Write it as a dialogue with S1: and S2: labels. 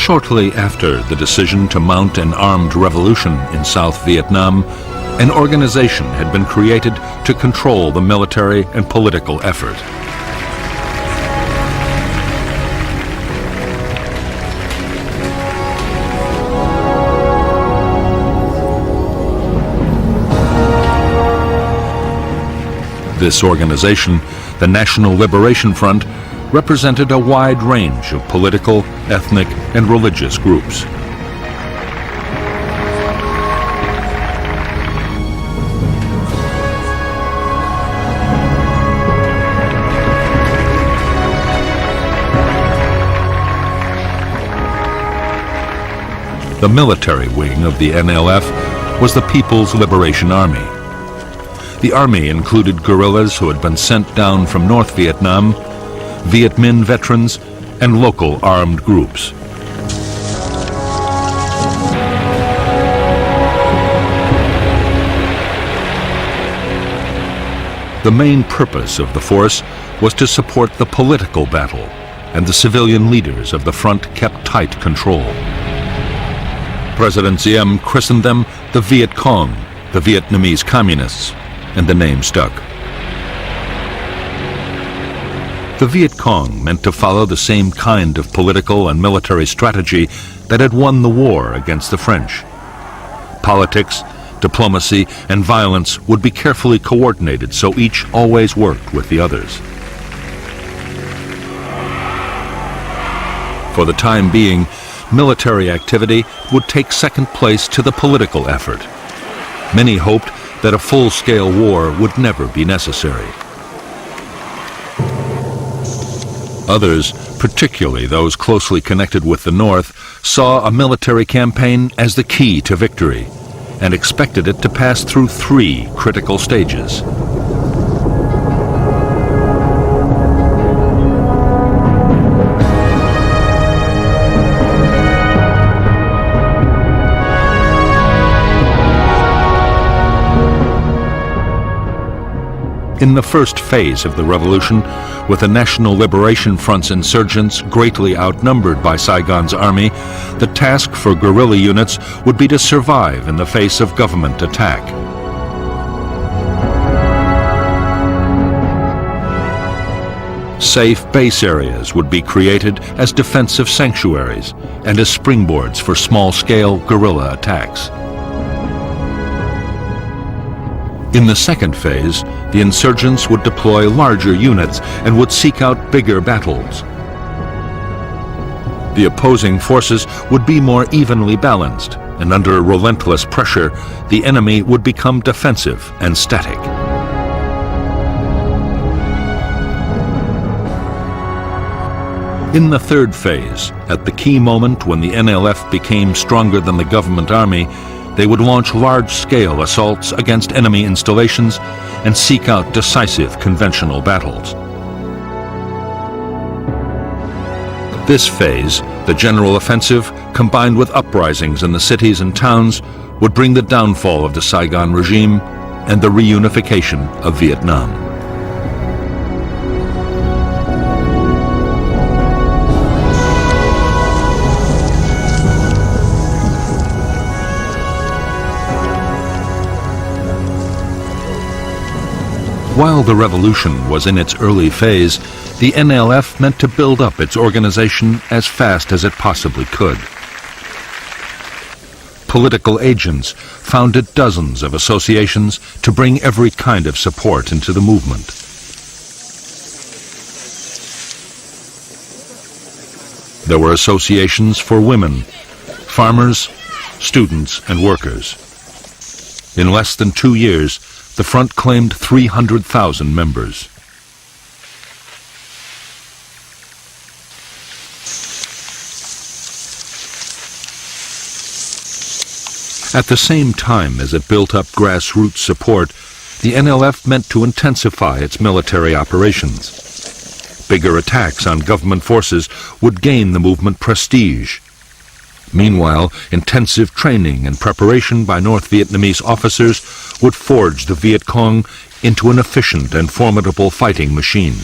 S1: Shortly after the decision to mount an armed revolution in South Vietnam, an organization had been created to control the military and political effort. This organization, the National Liberation Front, represented a wide range of political, ethnic, and religious groups. The military wing of the NLF was the People's Liberation Army. The army included guerrillas who had been sent down from North Vietnam, Viet Minh veterans, and local armed groups. The main purpose of the force was to support the political battle, and the civilian leaders of the front kept tight control. President Diem christened them the Viet Cong, the Vietnamese Communists, and the name stuck. The Viet Cong meant to follow the same kind of political and military strategy that had won the war against the French. Politics, diplomacy, and violence would be carefully coordinated so each always worked with the others. For the time being, military activity would take second place to the political effort. Many hoped that a full-scale war would never be necessary. Others, particularly those closely connected with the North, saw a military campaign as the key to victory and expected it to pass through 3 critical stages. In the first phase of the revolution, with the National Liberation Front's insurgents greatly outnumbered by Saigon's army, the task for guerrilla units would be to survive in the face of government attack. Safe base areas would be created as defensive sanctuaries and as springboards for small-scale guerrilla attacks. In the second phase, the insurgents would deploy larger units and would seek out bigger battles. The opposing forces would be more evenly balanced, and under relentless pressure, the enemy would become defensive and static. In the third phase, at the key moment when the NLF became stronger than the government army, they would launch large-scale assaults against enemy installations and seek out decisive conventional battles. This phase, the general offensive, combined with uprisings in the cities and towns, would bring the downfall of the Saigon regime and the reunification of Vietnam. While the revolution was in its early phase, the NLF meant to build up its organization as fast as it possibly could. Political agents founded dozens of associations to bring every kind of support into the movement. There were associations for women, farmers, students, and workers. In less than 2 years, the front claimed 300,000 members. At the same time as it built up grassroots support, the NLF meant to intensify its military operations. Bigger attacks on government forces would gain the movement prestige. Meanwhile, intensive training and preparation by North Vietnamese officers would forge the Viet Cong into an efficient and formidable fighting machine.